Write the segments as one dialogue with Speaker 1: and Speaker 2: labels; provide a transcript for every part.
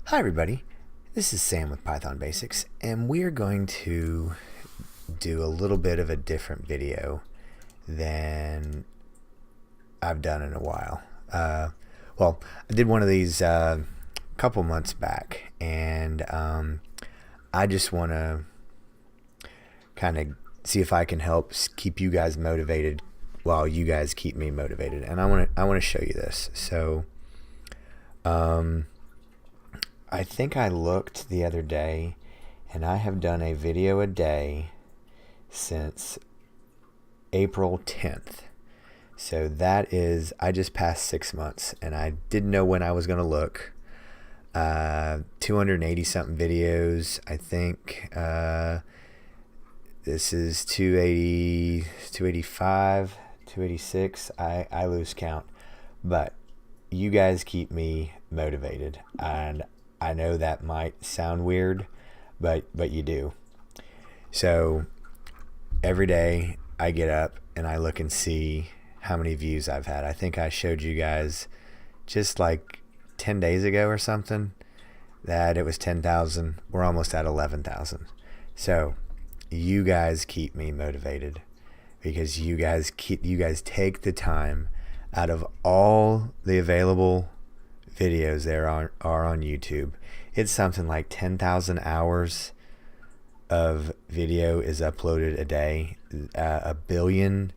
Speaker 1: Hi everybody, this is Sam with Python Basics, and we're going to do a little bit of a different video than I've done in a while. I did one of these a couple months back, and I just want to kind of see if I can help keep you guys motivated while you guys keep me motivated. And I want to show you this. So I think I looked the other day, and I have done a video a day since April 10th. So that is, I just passed 6 months, and I didn't know when I was going to look. 280 something videos. I think this is 280, 285, 286. I lose count, but you guys keep me motivated, and I know that might sound weird, but you do. So every day I get up and I look and see how many views I've had. I think I showed you guys just like 10 days ago or something that it was 10,000. We're almost at 11,000. So you guys keep me motivated because you guys take the time out of all the available videos there are on YouTube. It's something like 10,000 hours of video is uploaded a day. 1 billion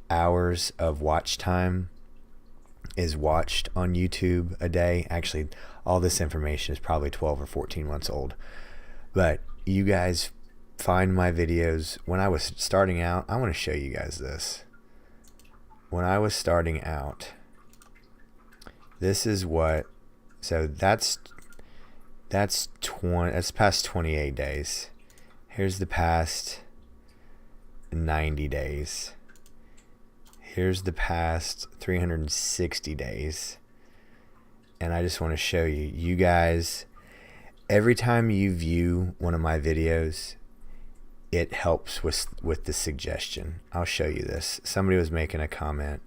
Speaker 1: hours of watch time is watched on YouTube a day. Actually, all this information is probably 12 or 14 months old. But you guys find my videos. When I was starting out, I want to show you guys this. When I was starting out, this is what, so that's past 28 days. Here's the past 90 days. Here's the past 360 days. And I just want to show you, you guys, every time you view one of my videos, it helps with the suggestion. I'll show you this. Somebody was making a comment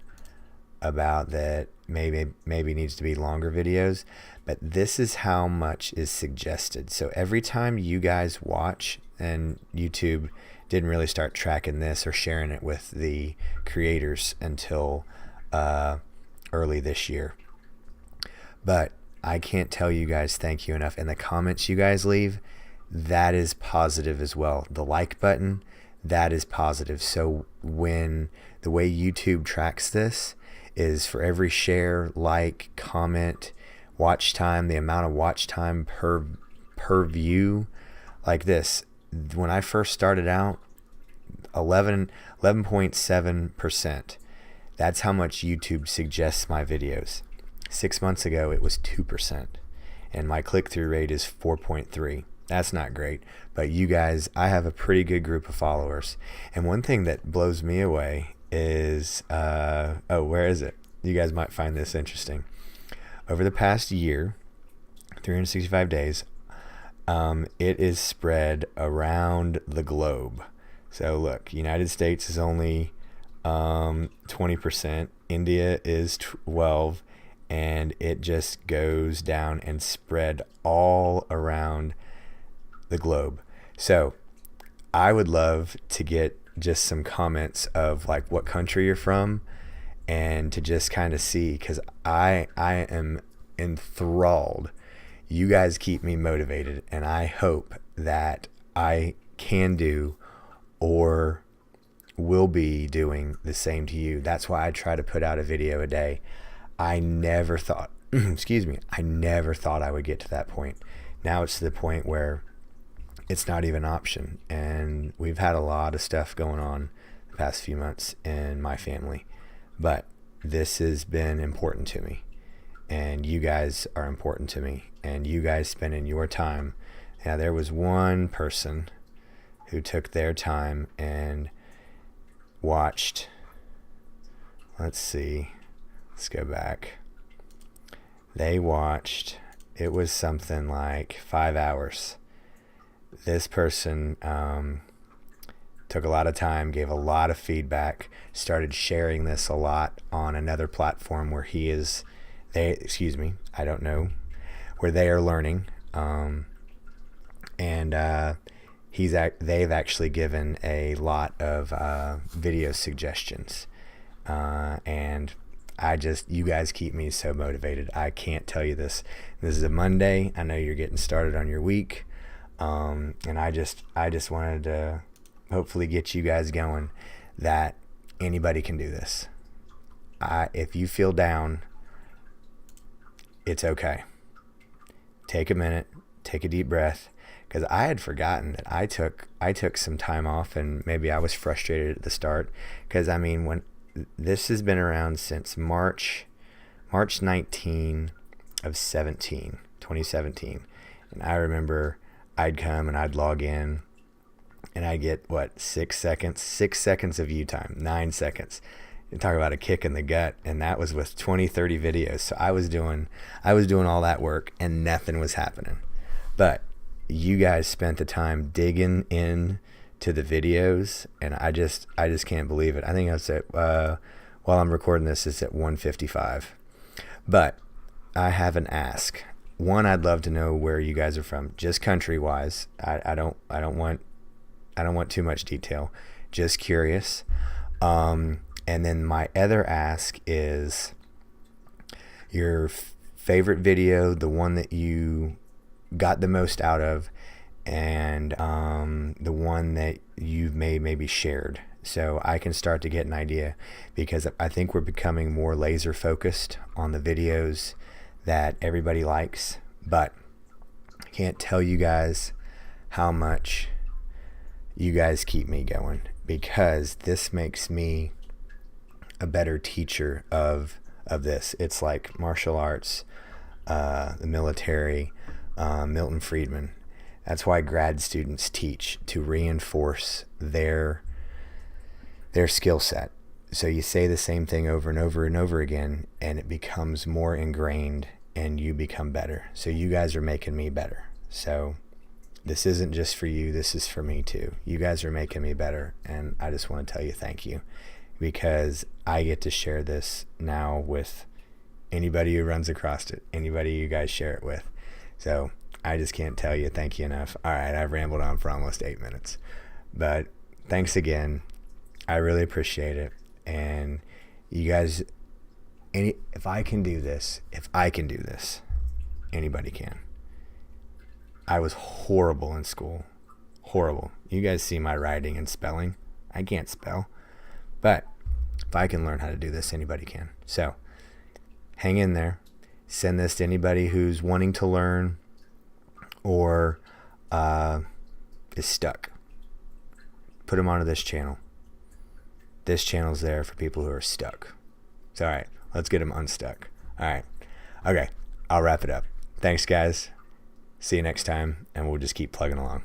Speaker 1: about that maybe needs to be longer videos, but this is how much is suggested. So every time you guys watch, and YouTube didn't really start tracking this or sharing it with the creators until early this year, but I can't tell you guys thank you enough. And the comments you guys leave, that is positive as well. The like button, that is positive. So when the way YouTube tracks this is for every share, like, comment, watch time, the amount of watch time per view, like this. When I first started out, 11.7%. That's how much YouTube suggests my videos. 6 months ago, it was 2%. And my click-through rate is 4.3. That's not great. But you guys, I have a pretty good group of followers. And one thing that blows me away is, where is it? You guys might find this interesting. Over the past year, 365 days, it is spread around the globe. So look, United States is only 20%, India is 12%, and it just goes down and spread all around the globe. So I would love to get just some comments of like what country you're from, and to just kind of see, because I am enthralled. You guys keep me motivated, and I hope that I can do or will be doing the same to you. That's why I try to put out a video a day. I never thought, I never thought I would get to that point. Now it's to the point where it's not even an option. And we've had a lot of stuff going on the past few months in my family, but this has been important to me, and you guys are important to me, and you guys spending your time. Now, there was one person who took their time and watched, let's go back. They watched, it was something like 5 hours. This person took a lot of time, gave a lot of feedback, started sharing this a lot on another platform where I don't know, where they are learning And they've actually given a lot of video suggestions, and you guys keep me so motivated. I can't tell you this. This is a Monday. I know you're getting started on your week, and I just wanted to hopefully get you guys going that anybody can do this. If you feel down, it's okay. Take a minute, take a deep breath, because I had forgotten that I took some time off, and maybe I was frustrated at the start, because I mean, when this has been around since March 19 of 2017, and I remember I'd come and I'd log in and I'd get 6 seconds of view time, 9 seconds. You talk about a kick in the gut, and that was with 20-30 videos. So I was doing all that work and nothing was happening. But you guys spent the time digging in to the videos, and I just can't believe it. I think I was at while I'm recording this, it's at 155. But I have an ask. One, I'd love to know where you guys are from, just country wise. I don't want too much detail. Just curious. And then my other ask is your favorite video, the one that you got the most out of, and the one that you've maybe shared, so I can start to get an idea, because I think we're becoming more laser focused on the videos that everybody likes. But I can't tell you guys how much you guys keep me going, because this makes me a better teacher of this. It's like martial arts, the military, Milton Friedman. That's why grad students teach, to reinforce their skill set. So you say the same thing over and over and over again, and it becomes more ingrained, and you become better. So you guys are making me better. So this isn't just for you, this is for me too. You guys are making me better, and I just want to tell you thank you, because I get to share this now with anybody who runs across it, anybody you guys share it with. So I just can't tell you thank you enough. All right, I've rambled on for almost 8 minutes, but thanks again. I really appreciate it. And you guys, if I can do this, anybody can. I was horrible in school. Horrible. You guys see my writing and spelling. I can't spell. But if I can learn how to do this, anybody can. So hang in there. Send this to anybody who's wanting to learn or is stuck. Put them onto this channel. This channel's there for people who are stuck. So, all right, let's get them unstuck. All right. Okay, I'll wrap it up. Thanks, guys. See you next time, and we'll just keep plugging along.